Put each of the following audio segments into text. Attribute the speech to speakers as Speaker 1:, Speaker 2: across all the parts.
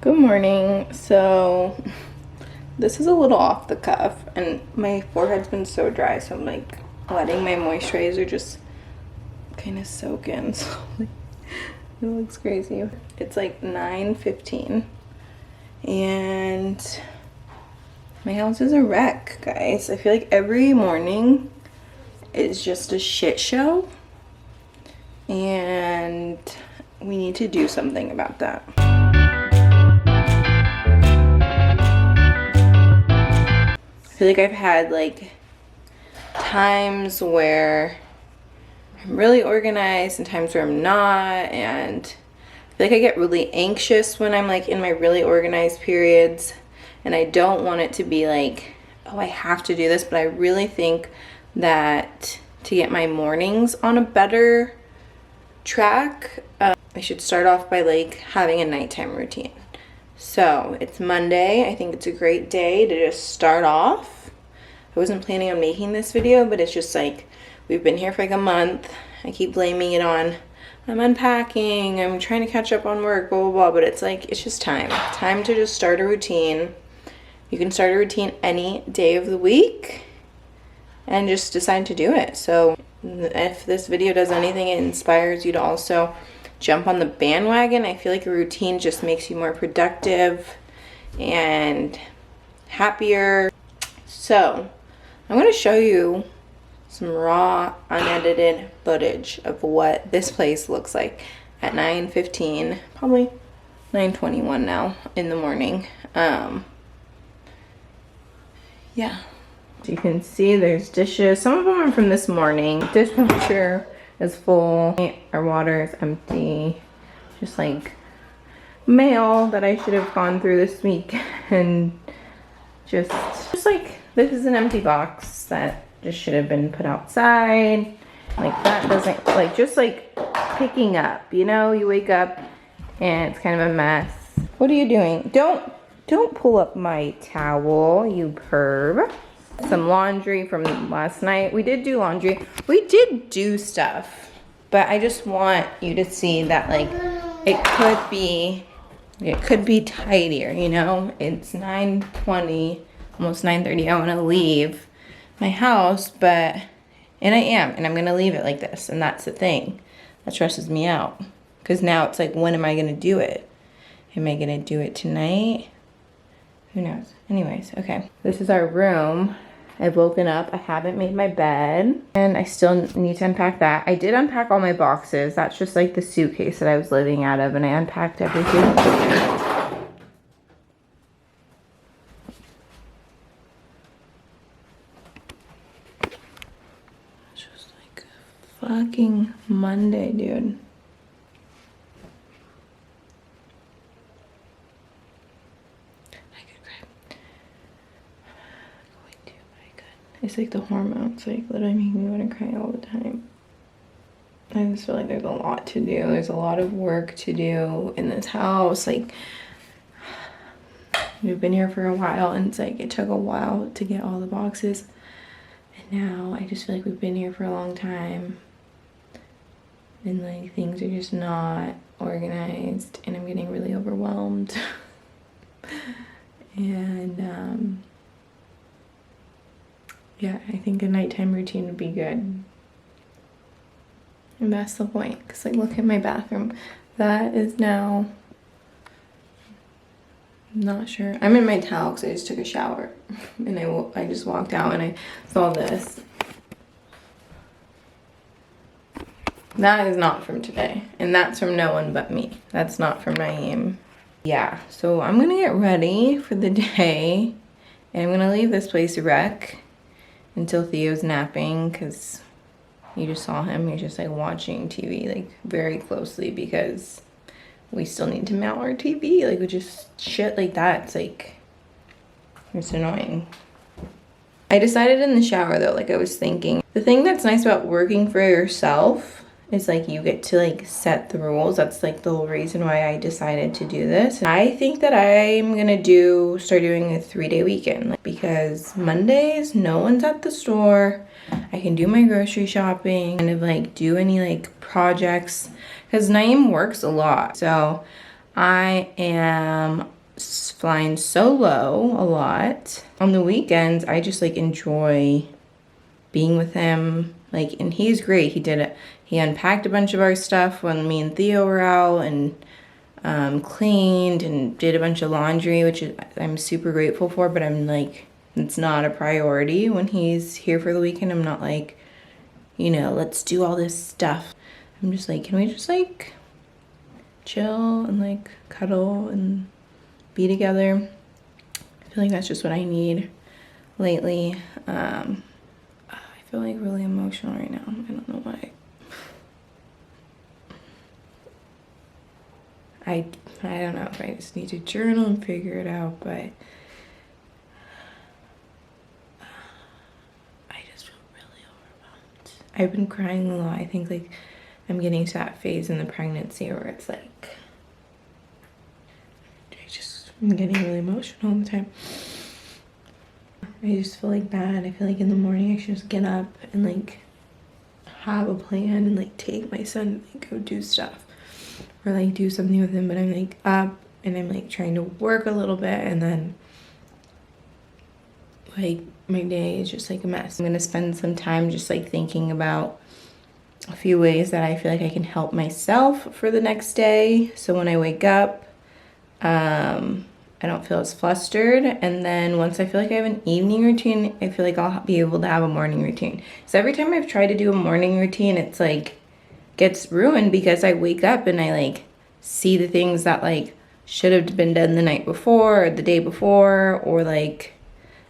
Speaker 1: Good morning. So this is a little off the cuff and my forehead's been so dry, so I'm like letting my moisturizer just kind of soak in. So like, it looks crazy. It's like 9:15 and my house is a wreck, guys. I feel like every morning is just a shit show and we need to do something about that. I feel like I've had like times where I'm really organized and times where I'm not, and I feel like I get really anxious when I'm like in my really organized periods, and I don't want it to be like, oh, I have to do this, but I really think that to get my mornings on a better track, I should start off by like having a nighttime routine. So it's Monday. I think it's a great day to just start off. I wasn't planning on making this video, but it's just like we've been here for like a month. I keep blaming it on I'm unpacking, I'm trying to catch up on work, blah, blah, blah. But it's like, it's just time to just start a routine. You can start a routine any day of the week and just decide to do it. So if this video does anything, it inspires you to also jump on the bandwagon. I feel like a routine just makes you more productive and happier. So I'm going to show you some raw, unedited footage of what this place looks like at 9:15, probably 9:21 now in the morning. Yeah. So you can see there's dishes. Some of them are from this morning. Dishwasher is full. Our water is empty. Just like mail that I should have gone through this week. And just like this is an empty box that just should have been put outside. Like that doesn't, like, just like picking up, you know, you wake up and it's kind of a mess. What are you doing? Don't pull up my towel, you perv. Some laundry from last night. We did do laundry. We did do stuff, but I just want you to see that like it could be tidier, you know? It's 9:20, almost 9:30. I want to leave my house, and I'm going to leave it like this. And that's the thing that stresses me out, because now it's like, when am I going to do it? Am I going to do it tonight? Who knows? Anyways, okay. This is our room. I've woken up. I haven't made my bed, and I still need to unpack that. I did unpack all my boxes. That's just like the suitcase that I was living out of, and I unpacked everything. It's just like a fucking Monday, dude. It's like the hormones, like, literally make me want to cry all the time. I just feel like there's a lot to do. There's a lot of work to do in this house. Like, we've been here for a while, and it's like, it took a while to get all the boxes. And now I just feel like we've been here for a long time. And like, things are just not organized, and I'm getting really overwhelmed. And, yeah, I think a nighttime routine would be good. And that's the point, because like, look at my bathroom. That is now, I'm not sure. I'm in my towel because I just took a shower. And I just walked out and I saw this. That is not from today. And that's from no one but me. That's not from Naeem. Yeah, so I'm going to get ready for the day. And I'm going to leave this place a wreck until Theo's napping, because you just saw him. He's just like watching TV like very closely, because we still need to mount our TV, like, with just shit like that. It's like, it's annoying. I decided in the shower though, like I was thinking, the thing that's nice about working for yourself is like you get to like set the rules. That's like the whole reason why I decided to do this. I think that I'm gonna start doing a 3-day weekend, like, because Mondays no one's at the store. I can do my grocery shopping and like do any like projects, because Naeem works a lot. So I am flying solo a lot. On the weekends, I just like enjoy being with him. Like, and he's great. He unpacked a bunch of our stuff when me and Theo were out, and cleaned and did a bunch of laundry, which I'm super grateful for, but I'm like, it's not a priority when he's here for the weekend. I'm not like, you know, let's do all this stuff. I'm just like, can we just like chill and like cuddle and be together? I feel like that's just what I need lately. I feel like really emotional right now. I don't know why. I don't know if I just need to journal and figure it out, but I just feel really overwhelmed. I've been crying a lot. I think like I'm getting to that phase in the pregnancy where it's like I'm getting really emotional all the time. I just feel like bad. I feel like in the morning I should just get up and like have a plan and like take my son and like go do stuff or like do something with him, but I'm like up and I'm like trying to work a little bit, and then like my day is just like a mess. I'm gonna spend some time just like thinking about a few ways that I feel like I can help myself for the next day, so when I wake up I don't feel as flustered. And then once I feel like I have an evening routine, I feel like I'll be able to have a morning routine. So every time I've tried to do a morning routine, it's like gets ruined because I wake up and I like see the things that like should have been done the night before or the day before, or like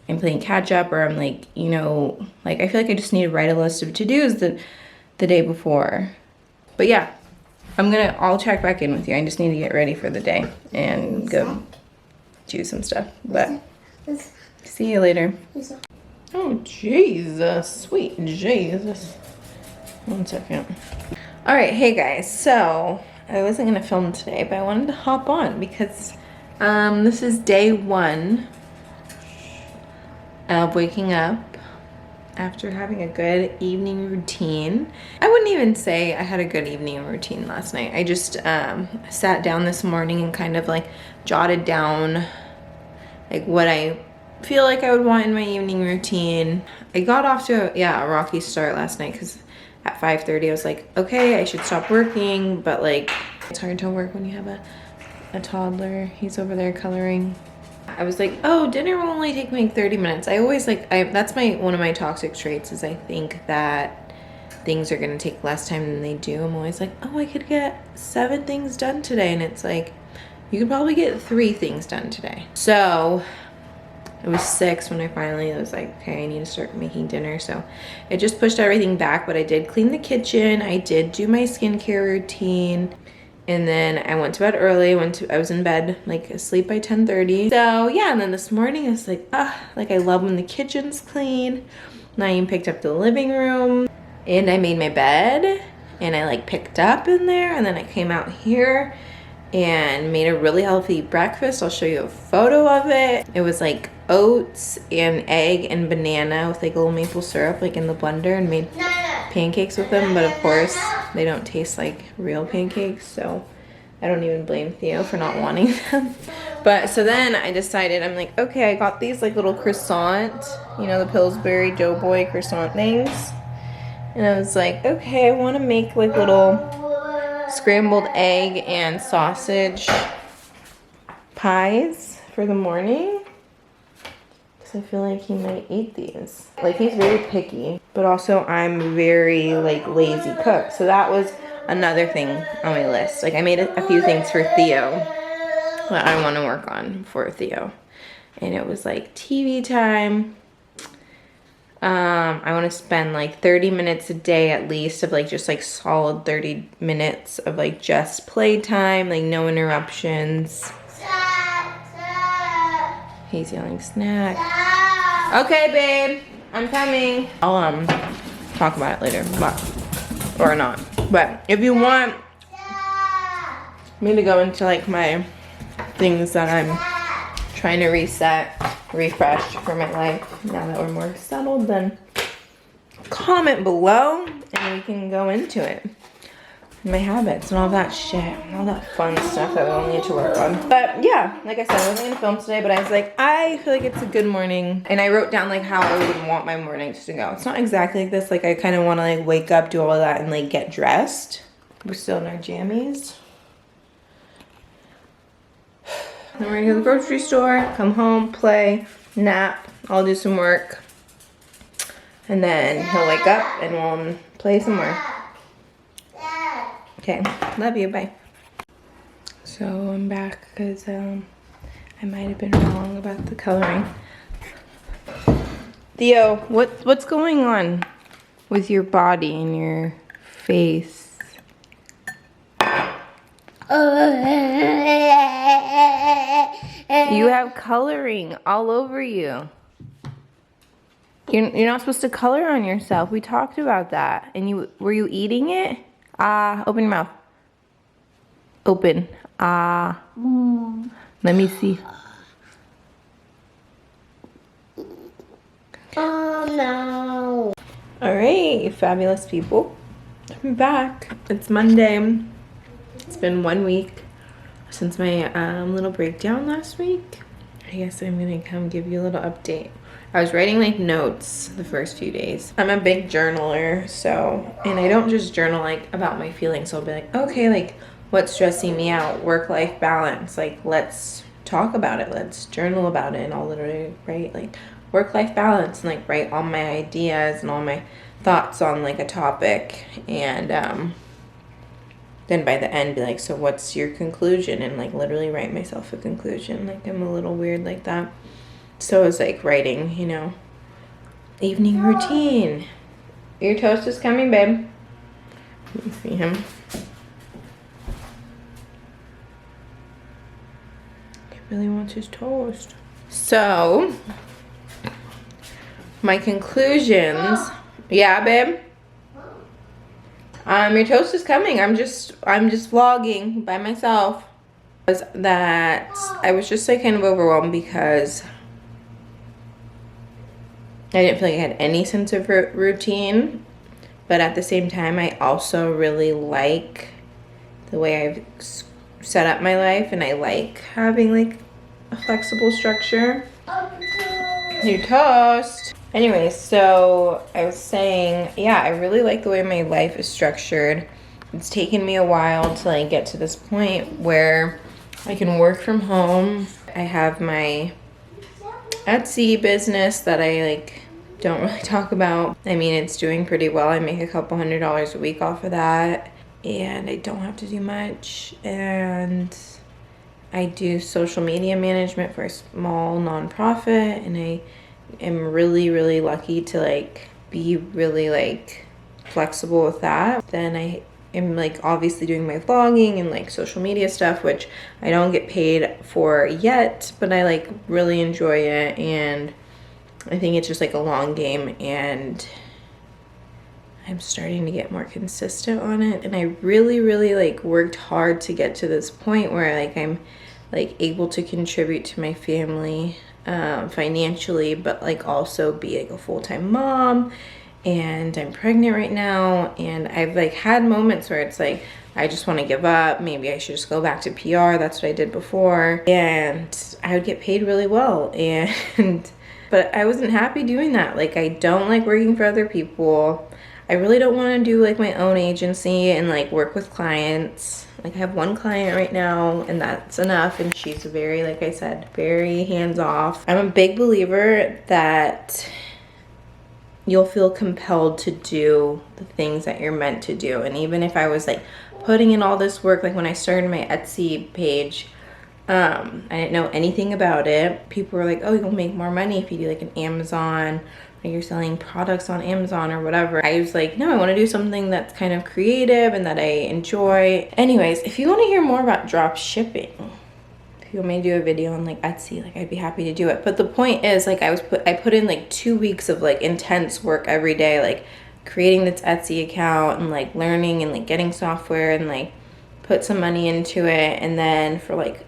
Speaker 1: I'm playing catch up, or I'm like, you know, like I feel like I just need to write a list of to-dos the day before. But yeah, I'll check back in with you. I just need to get ready for the day and go do some stuff. But see you later. Oh, Jesus. Sweet Jesus. 1 second. All right, hey guys. So I wasn't gonna film today, but I wanted to hop on because this is day 1 of waking up after having a good evening routine. I wouldn't even say I had a good evening routine last night. I just sat down this morning and kind of like jotted down like what I feel like I would want in my evening routine. I got off to a rocky start last night because at 5:30 I was like, okay, I should stop working, but like it's hard to work when you have a toddler. He's over there coloring. I was like, oh, dinner will only take me like 30 minutes. I always like, that's one of my toxic traits, is I think that things are gonna take less time than they do. I'm always like, oh, I could get 7 things done today. And it's like, you could probably get 3 things done today. So it was 6 when I finally was like, okay, I need to start making dinner. So it just pushed everything back, but I did clean the kitchen. I did do my skincare routine. And then I went to bed early. I was in bed, like asleep by 10:30. So yeah, and then this morning I was like, like I love when the kitchen's clean. And I even picked up the living room and I made my bed and I like picked up in there, and then I came out here and made a really healthy breakfast. I'll show you a photo of it. It was like oats and egg and banana with like a little maple syrup like in the blender, and made pancakes with them, but of course they don't taste like real pancakes, so I don't even blame Theo for not wanting them. But so then I decided, I'm like, okay, I got these like little croissant, you know, the Pillsbury Doughboy croissant things, and I was like, okay, I want to make like little scrambled egg and sausage pies for the morning. I feel like he might eat these. Like, he's very picky, but also I'm very like lazy cook. So that was another thing on my list. Like, I made a few things for Theo that I want to work on for Theo. And it was like TV time. I want to spend like 30 minutes a day at least of like just like solid 30 minutes of like just playtime, like no interruptions. He's yelling snack. Okay, babe, I'm coming. I'll talk about it later, or not. But if you want me to go into like my things that I'm trying to refresh for my life now that we're more settled, then comment below and we can go into it. my habits and all that shit, and all that fun stuff that we all need to work on. But yeah, like I said, I wasn't gonna film today, but I was like, I feel like it's a good morning. And I wrote down like how I would want my mornings to go. It's not exactly like this. Like I kind of want to like wake up, do all of that, and like get dressed. We're still in our jammies. Then we're gonna go to the grocery store, come home, play, nap. I'll do some work. And then he'll wake up and we'll play some more. Okay, love you, bye. So I'm back because I might have been wrong about the coloring. Theo, what's going on with your body and your face? You have coloring all over you. You're not supposed to color on yourself. We talked about that. And were you eating it? Open your mouth. Open. Let me see.
Speaker 2: Oh no.
Speaker 1: All right, you fabulous people. I'm back. It's Monday. It's been 1 week since my little breakdown last week. I guess I'm gonna come give you a little update. I was writing like notes the first few days. I'm a big journaler, so, and I don't just journal like about my feelings. So I'll be like, okay, like what's stressing me out? Work-life balance. Like let's talk about it. Let's journal about it. And I'll literally write like work-life balance and like write all my ideas and all my thoughts on like a topic. And then by the end be like, so what's your conclusion? And like literally write myself a conclusion. Like I'm a little weird like that. So it's like writing, you know, evening routine. Your toast is coming, babe. Let me see him. He really wants his toast. So, my conclusions. Yeah, babe. Your toast is coming. I'm just vlogging by myself. That I was just like kind of overwhelmed because I didn't feel like I had any sense of routine, but at the same time, I also really like the way I've set up my life, and I like having like a flexible structure. New toast. Anyway, so I was saying, yeah, I really like the way my life is structured. It's taken me a while to like get to this point where I can work from home. I have my Etsy business that I like don't really talk about. I mean, it's doing pretty well. I make a couple $100s a week off of that, and I don't have to do much. And I do social media management for a small nonprofit, and I am really, really lucky to like be really like flexible with that. Then I am like obviously doing my vlogging and like social media stuff, which I don't get paid for yet, but I like really enjoy it, and I think it's just like a long game, and I'm starting to get more consistent on it. And I really, really like worked hard to get to this point where like I'm like able to contribute to my family financially, but like also be like a full-time mom. And I'm pregnant right now, and I've like had moments where it's like I just want to give up. Maybe I should just go back to PR. That's what I did before, and I would get paid really well, and but I wasn't happy doing that. Like I don't like working for other people. I really don't want to do like my own agency and like work with clients. Like I have one client right now, and that's enough, and she's very, like I said, very hands-off. I'm a big believer that you'll feel compelled to do the things that you're meant to do. And even if I was like putting in all this work, like when I started my Etsy page, I didn't know anything about it. People were like, oh, you'll make more money if you do like an Amazon, or you're selling products on Amazon or whatever. I was like, no, I want to do something that's kind of creative and that I enjoy. Anyways, if you want to hear more about drop shipping, if you want me to do a video on like Etsy, like I'd be happy to do it. But the point is, like I put in like 2 weeks of like intense work every day, like creating this Etsy account and like learning and like getting software, and like put some money into it. And then for like,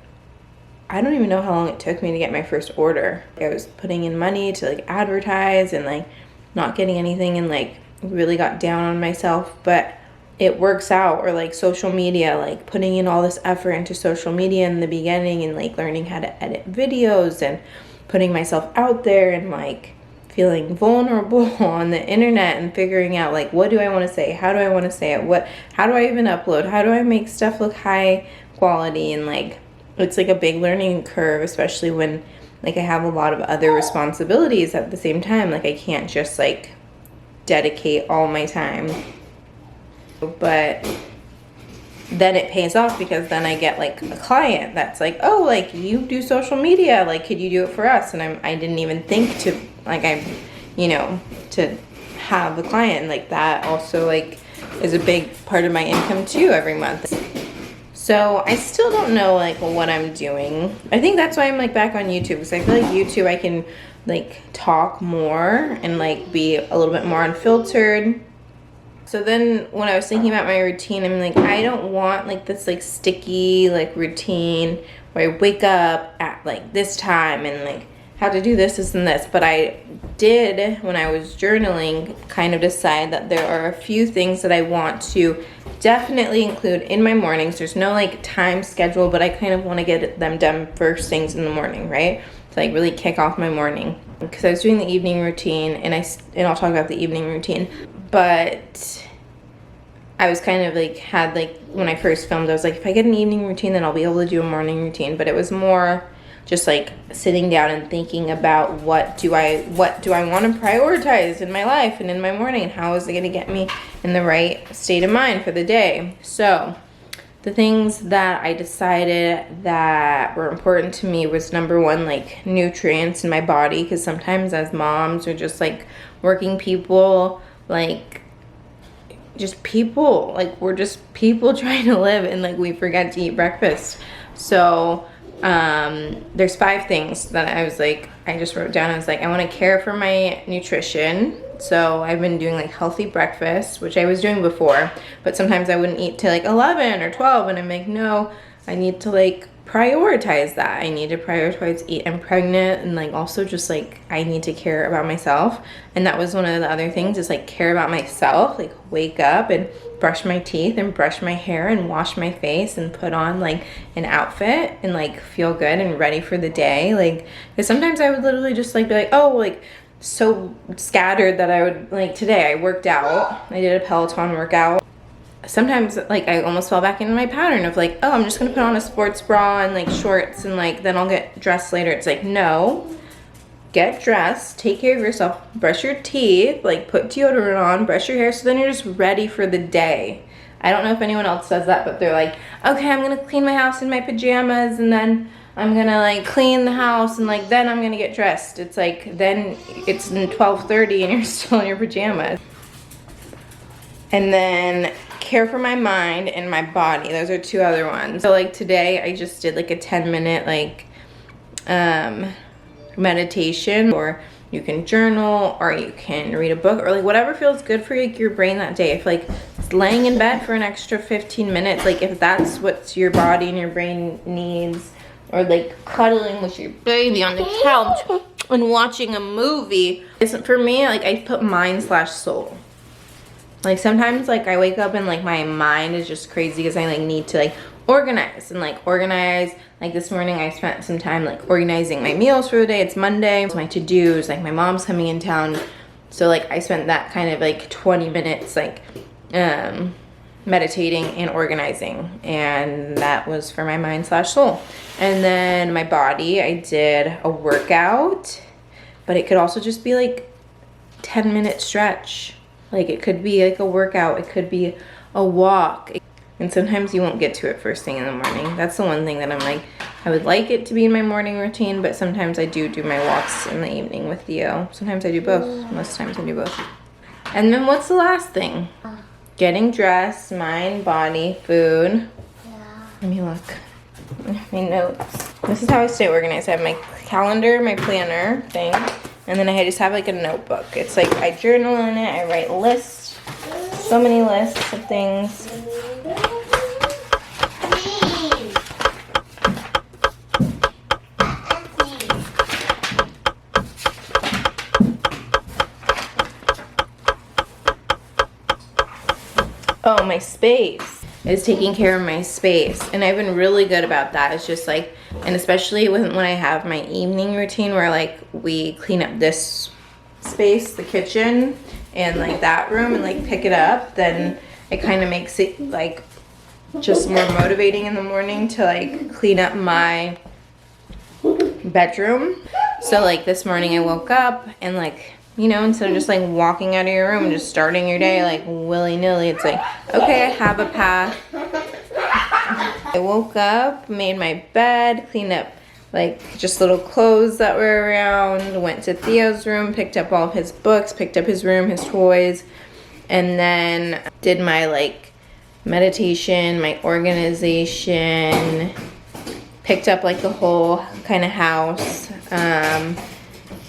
Speaker 1: I don't even know how long it took me to get my first order. I was putting in money to like advertise and like not getting anything, and like really got down on myself. But it works out, or like social media, like putting in all this effort into social media in the beginning and like learning how to edit videos and putting myself out there and like feeling vulnerable on the internet and figuring out like, what do I want to say? How do I want to say it? How do I even upload? How do I make stuff look high quality? And like, it's like a big learning curve, especially when like I have a lot of other responsibilities at the same time. Like I can't just like dedicate all my time. But then it pays off, because then I get like a client that's like, oh, like you do social media, like could you do it for us? And I didn't even think to like, to have a client like that also like is a big part of my income too every month. So I still don't know like what I'm doing. I think that's why I'm like back on YouTube, because I feel like YouTube I can like talk more and like be a little bit more unfiltered. So then when I was thinking about my routine, I'm like, I don't want like this like sticky like routine where I wake up at like this time and like have to do this and this. But I did, when I was journaling, kind of decide that there are a few things that I want to definitely include in my mornings. There's no like time schedule, but I kind of want to get them done first things in the morning, right? To like really kick off my morning. Because I was doing the evening routine, and I'll talk about the evening routine. But I was kind of like, had like, when I first filmed, I was like, if I get an evening routine, then I'll be able to do a morning routine. But it was more just like sitting down and thinking about what do I want to prioritize in my life and in my morning, and how is it going to get me in the right state of mind for the day. So the things that I decided that were important to me was, number one, like nutrients in my body, because sometimes as moms or just like working people, like just people, like we're just people trying to live, and like we forget to eat breakfast. So there's 5 things that I was like, I just wrote down. I was like, I want to care for my nutrition. So I've been doing like healthy breakfast, which I was doing before, but sometimes I wouldn't eat till like 11 or 12, and I'm like, no, I need to like prioritize that. I need to prioritize eat. I'm pregnant, and like also just like I need to care about myself. And that was one of the other things, is like care about myself, like wake up and brush my teeth and brush my hair and wash my face and put on like an outfit and like feel good and ready for the day. Like, because sometimes I would literally just like be like, oh, like so scattered that I would like, today I worked out, I did a Peloton workout. Sometimes like I almost fell back into my pattern of like, oh, I'm just gonna put on a sports bra and like shorts and like then I'll get dressed later. It's like, no, get dressed, take care of yourself, brush your teeth, like put deodorant on, brush your hair, so then you're just ready for the day. I don't know if anyone else does that, but they're like, okay, I'm gonna clean my house in my pajamas, and then I'm gonna like clean the house, and like then I'm gonna get dressed. It's like, then it's 12:30 and you're still in your pajamas. And then care for my mind and my body. Those are 2 other ones. So like today I just did like a 10-minute like meditation, or you can journal, or you can read a book, or like whatever feels good for like your brain that day. If like laying in bed for an extra 15 minutes, like if that's what your body and your brain needs, or like cuddling with your baby on the couch and watching a movie. Isn't for me, like I put mind/soul. Like sometimes like I wake up and like my mind is just crazy because I like need to like organize. Like this morning I spent some time like organizing my meals for the day. It's Monday. So my to-dos, like my mom's coming in town. So like I spent that kind of like 20 minutes like meditating and organizing, and that was for my mind/soul. And then my body, I did a workout, but it could also just be like 10-minute stretch. Like it could be like a workout, it could be a walk. And sometimes you won't get to it first thing in the morning. That's the one thing that I'm like, I would like it to be in my morning routine, but sometimes I do my walks in the evening with Theo. Sometimes I do both. Most times I do both. And then what's the last thing? Getting dressed, mind, body, food. Let me look. My notes. This is how I stay organized. I have my calendar, my planner thing, and then I just have like a notebook. It's like I journal in it, I write lists, so many lists of things. Oh, my space. Is taking care of my space. And I've been really good about that. It's just like, and especially when I have my evening routine where like we clean up this space, the kitchen, and like that room and like pick it up, then it kind of makes it like just more motivating in the morning to like clean up my bedroom. So like this morning I woke up and like, you know, instead of just like walking out of your room and just starting your day like willy-nilly, it's like, okay, I have a path. I woke up, made my bed, cleaned up like just little clothes that were around, went to Theo's room, picked up all of his books, picked up his room, his toys, and then did my like meditation, my organization, picked up like the whole kind of house,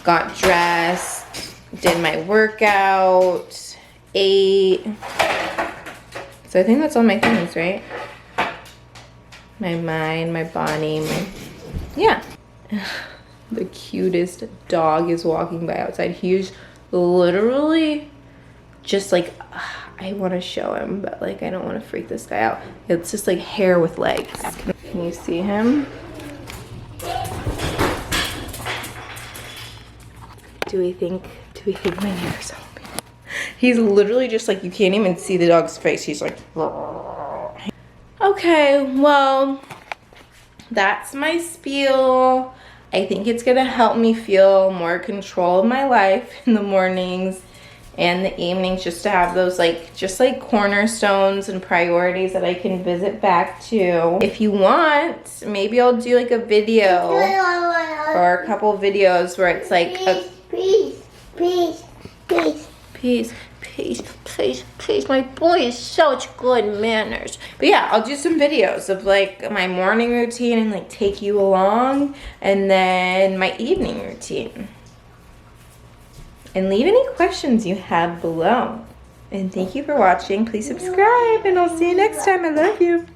Speaker 1: got dressed, did my workout, ate. So I think that's all my things, right? My mind, my body, yeah. The cutest dog is walking by outside. He's literally just like, I want to show him, but like I don't want to freak this guy out. It's just like hair with legs. Can you see him? Do we think my neighbor's home? He's literally just like, you can't even see the dog's face. He's like, okay, well, that's my spiel. I think it's gonna help me feel more control of my life in the mornings and the evenings, just to have those like, just like cornerstones and priorities that I can visit back to. If you want, maybe I'll do like a video or a couple videos where it's like Peace. My boy is such good manners. But yeah, I'll do some videos of like my morning routine and like take you along, and then my evening routine. And leave any questions you have below. And thank you for watching. Please subscribe, and I'll see you next time. I love you.